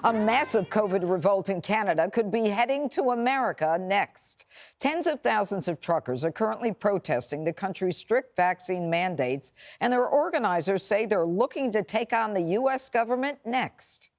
A massive COVID revolt in Canada could be heading to America next. Tens of thousands of truckers are currently protesting the country's strict vaccine mandates, and their organizers say they're looking to take on the U.S. government next.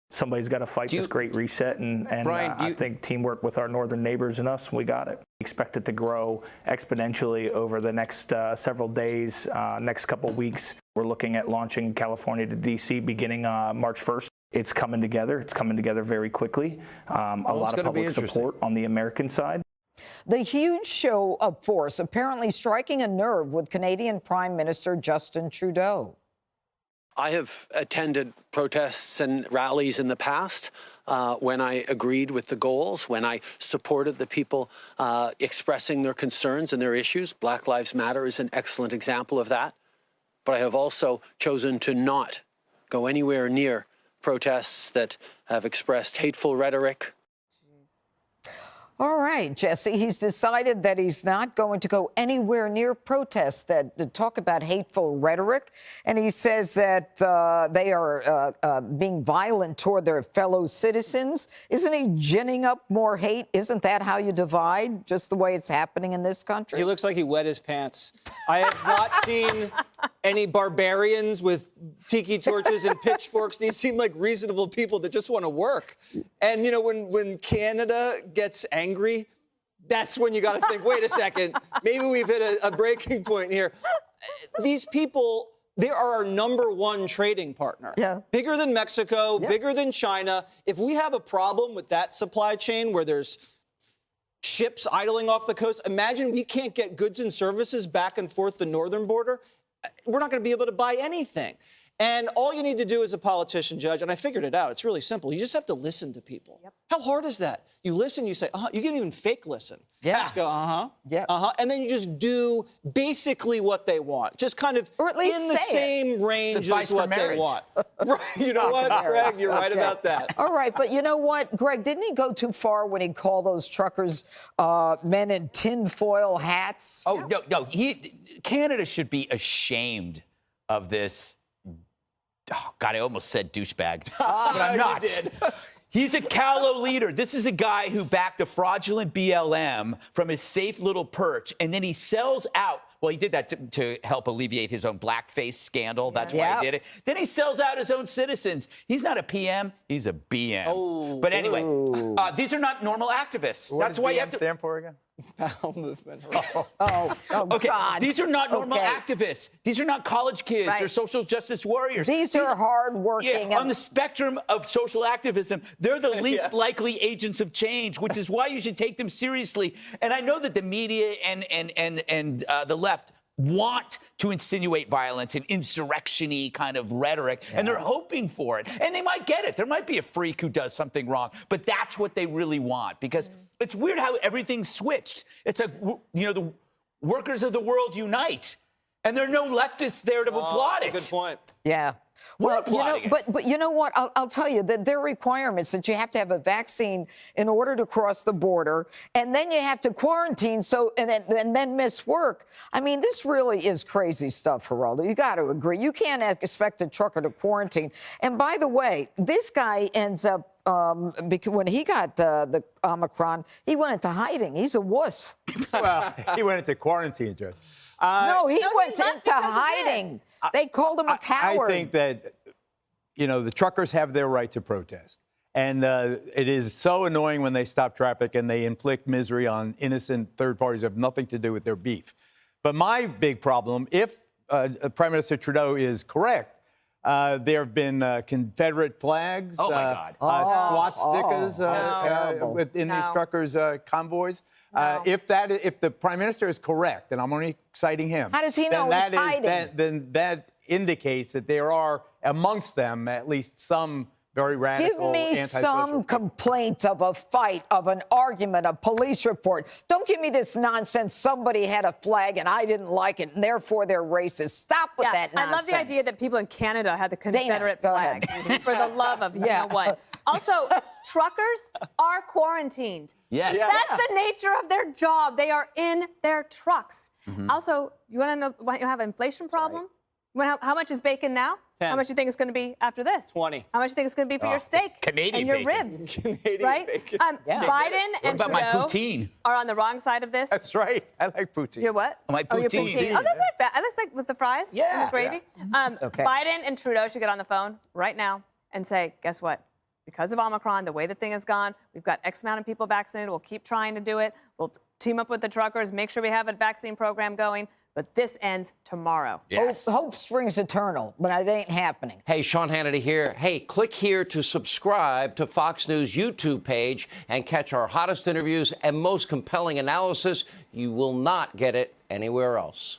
Somebody's got to fight this great reset, and Brian, I think teamwork with our northern neighbors and us, we got it. We expect it to grow exponentially over the next several days, next couple weeks. We're looking at launching California to D.C. beginning March 1st. It's coming together. It's coming together very quickly. A lot of public support on the American side. The huge show of force apparently striking a nerve with Canadian Prime Minister Justin Trudeau. I have attended protests and rallies in the past when I agreed with the goals, when I supported the people expressing their concerns and their issues. Black Lives Matter is an excellent example of that. But I have also chosen to not go anywhere near protests that have expressed hateful rhetoric. All right, Jesse, he's decided that he's not going to go anywhere near protests that talk about hateful rhetoric. And he says that they are being violent toward their fellow citizens. Isn't he ginning up more hate? Isn't that how you divide, just the way it's happening in this country? He looks like he wet his pants. I have not seen any barbarians with tiki torches and pitchforks. These seem like reasonable people that just want to work. And, you know, when Canada gets angry, that's when you got to think, wait a second, maybe we've hit a breaking point here. These people, they are our #1 trading partner. Yeah. Bigger than Mexico, bigger than China. If we have a problem with that supply chain where there's ships idling off the coast, imagine we can't get goods and services back and forth the northern border. We're not going to be able to buy anything. And all you need to do as a politician, Judge, and I figured it out, it's really simple. You just have to listen to people. Yep. How hard is that? You listen, you say, uh-huh. You can even fake listen. Yeah. You just go, uh-huh, uh-huh. And then you just do basically what they want. Just kind of or at least in the same range as what they want. Right. You know what, Greg? You're right about that. All right, but you know what, Greg, didn't he go too far when he called those truckers men in tinfoil hats? Oh, no. Canada should be ashamed of this. Oh, God, I almost said douchebag, but I'm not. You did. He's a callow leader. This is a guy who backed a fraudulent BLM from his safe little perch, and then he sells out. Well, he did that to help alleviate his own blackface scandal. That's why he did it. Then he sells out his own citizens. He's not a PM. He's a BM. Oh. But anyway, these are not normal activists. What That's why you have to stand for again. Bowel movement. Okay, God. these are not normal activists. These are not college kids or social justice warriors. These are hardworking. Yeah, on the spectrum of social activism, they're the least likely agents of change, which is why you should take them seriously. And I know that the media and the left want to insinuate violence and insurrection-y kind of rhetoric, and they're hoping for it. And they might get it. There might be a freak who does something wrong, but that's what they really want, because it's weird how everything's switched. It's like, you know, the workers of the world unite, and there are no leftists there to applaud it. Good point. Yeah. Well, you know, but you know what? I'll tell you that their requirements that you have to have a vaccine in order to cross the border, and then you have to quarantine, and then miss work. I mean, this really is crazy stuff, Geraldo. You got to agree. You can't expect a trucker to quarantine. And by the way, this guy ends up because when he got the Omicron, he went into hiding. He's a wuss. Well, he went into quarantine, Judge. No, he went into hiding. They called him a coward. I think that, you know, the truckers have their right to protest. And it is so annoying when they stop traffic and they inflict misery on innocent third parties who have nothing to do with their beef. But my big problem, if Prime Minister Trudeau is correct, there have been Confederate flags, swastikas in these truckers' convoys. If the Prime Minister is correct, and I'm only citing him, how does he know he's hiding? Then that indicates that there are amongst them at least some very radical. Give me some complaint of a fight, of an argument, a police report. Don't give me this nonsense. Somebody had a flag and I didn't like it, and therefore they're racist. Stop with that nonsense. I love the idea that people in Canada had the Confederate flag. For the love of you know what. Also, truckers are quarantined. Yes. That's the nature of their job. They are in their trucks. Also, you want to know why you have an inflation problem? How much is bacon now? How much do you think it's going to be after this? 20. How much do you think it's going to be for your steak Canadian and your bacon. ribs? Canadian Right? bacon. Biden and about my Trudeau poutine? are on the wrong side of this. That's right. I like poutine. Your what? My Oh, your poutine. poutine. Oh, that's not bad. That's like with the fries and Yeah. the gravy. Okay. Biden and Trudeau should get on the phone right now and say, guess what? Because of Omicron, the way the thing has gone, we've got X amount of people vaccinated. We'll keep trying to do it. We'll team up with the truckers, make sure we have a vaccine program going. But this ends tomorrow. Yes. Hope springs eternal, but it ain't happening. Hey, Sean Hannity here. Hey, click here to subscribe to Fox News YouTube page and catch our hottest interviews and most compelling analysis. You will not get it anywhere else.